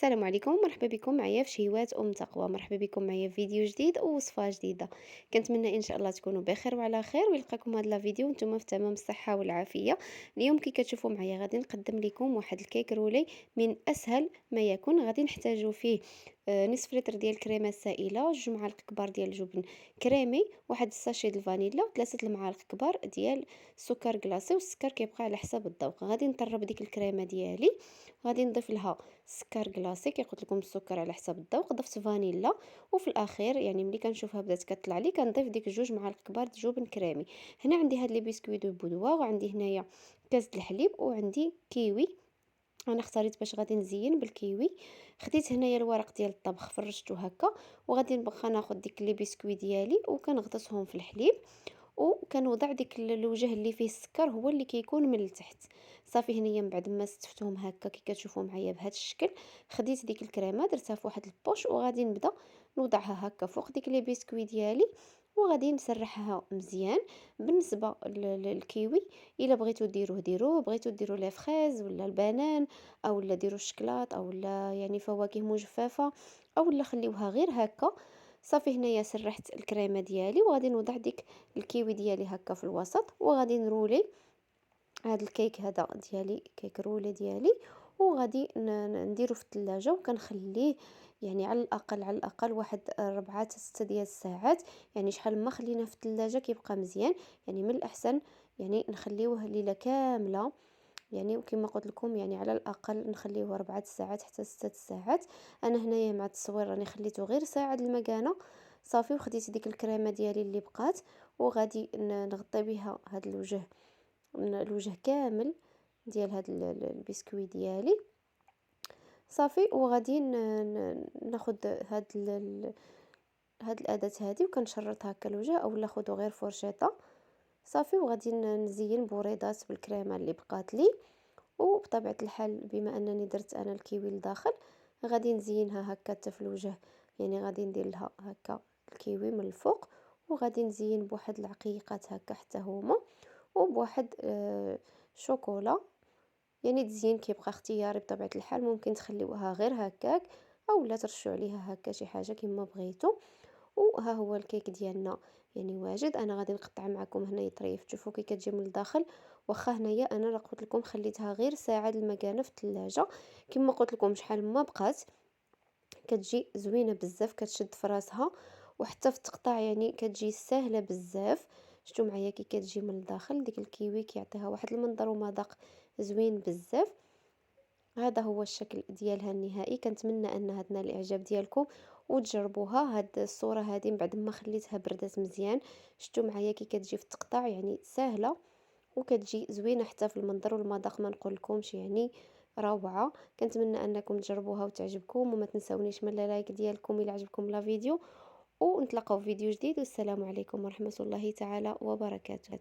السلام عليكم، مرحبا بكم معايا في شهيوات تقوى. مرحبا بكم معايا في فيديو جديد ووصفه جديده. كنتمنى ان شاء الله تكونوا بخير وعلى خير، ويلقاكم هذا الفيديو وانتم في تمام الصحه والعافيه. اليوم كي كتشوفوا معايا غادي نقدم لكم واحد الكيك رولي من اسهل ما يكون. غادي نحتاجوا فيه نصف لتر ديال الكريمه السائله، 2 معالق كبار ديال الجبن كريمي، واحد الساشي د الفانيلا، 3 المعالق كبار ديال السكر كلاصي، والسكر كيبقى على حسب الذوق. غادي نطرب ديك الكريمه ديالي، غادي نضيف لها سكر كلاصي، قلت لكم السكر على حسب الذوق، ضفت فانيلا، وفي الاخير يعني ملي كنشوفها بدات كطلع لي كنضيف ديك 2 معالق كبار د جبن كريمي. هنا عندي هاد لي بسكويت دو بودوا، وعندي هنايا كاس د الحليب، وعندي كيوي. انا اختاريت باش غادي نزين بالكيوي. خديت هنايا الورق ديال الطبخ فرشته هكا، وغادي نبقى ناخذ ديك لي بسكويت ديالي وكنغطسهم في الحليب، وكنوضع ديك الوجه اللي فيه السكر هو اللي كيكون من التحت. صافي هنايا من بعد ما ستفتهم هكا كي كتشوفوا معايا بهذا الشكل، خديت ديك الكريمه درتها في واحد البوش، وغادي نبدا نوضعها هكا فوق ديك لي بسكوي ديالي، وغادي نسرحها مزيان. بالنسبه للكيوي، الا بغيتو ديروه ديروه، بغيتو ديروا ليه فريز ولا البنان، او لا ديروا الشكلاط، او لا يعني فواكه مجففه، او لا خليوها غير هكا. صافي هنايا سرحت الكريمه ديالي، وغادي نوضع ديك الكيوي ديالي هكا في الوسط، وغادي نرولي هاد الكيك هذا ديالي، كيك رولي ديالي، وغادي نديرو في الثلاجة وكنخليه يعني على الاقل واحد 4 حتى 6 ديال الساعات. يعني شحال ما خليناه في الثلاجة كيبقى مزيان. يعني من الاحسن يعني نخليوه ليله كامله، يعني وكما قلت لكم يعني على الاقل نخليه 4 ساعات حتى 6 ساعات. انا هنايا مع التصوير راني خليته غير ساعه د المكانه. صافي وخديت ديك الكريمه ديالي اللي بقات، وغادي نغطي بها هاد الوجه كامل ديال هاد البسكوي ديالي. صافي وغادي ناخد هاد الاداه هادي وكنشرط هكا الوجه، اولا خدو غير فرشيطه. صافي وغادي نزين بوريضات بالكريمه اللي بقات لي. وبطبيعه الحال بما انني درت انا الكيوي لداخل، غادي نزينها هكا حتى في الوجه. يعني غادي ندير لها هكا الكيوي من الفوق، وغادي نزين بواحد العقيقات هكا حتى هما، وبواحد شوكولا. يعني التزيين كيبقى اختياري بطبيعه الحال، ممكن تخليوها غير هكاك، اولا ترشوا عليها هكا شي حاجه كما بغيتو. وها هو الكيك ديالنا يعني واجد. انا غادي نقطع معكم هنايا طريف تشوفوا كي كتجي من الداخل. واخا هنايا انا راه قلت لكم خليتها غير ساعه المكانه في الثلاجه، كما قلت لكم شحال ما بقات كتجي زوينه بزاف، كتشد في راسها، وحتى في التقطاع يعني كتجي سهله بزاف. شفتوا معايا كي كتجي من الداخل ديك الكيوي كيعطيها واحد المنظر ومذاق زوين بزاف. هذا هو الشكل ديالها النهائي. كنتمنى ان هاد نال الاعجاب ديالكم وتجربوها. هاد الصوره هذه من بعد ما خليتها بردات مزيان، شفتوا معايا كي كتجي في التقطاع يعني سهله، وكتجي زوينه حتى في المنظر والمذاق ما نقولكمش يعني روعه. كنتمنى انكم تجربوها وتعجبكم، وما تنسونيش من لايك ديالكم الى عجبكم لا فيديو. ونتلاقاو في فيديو جديد، والسلام عليكم ورحمه الله تعالى وبركاته.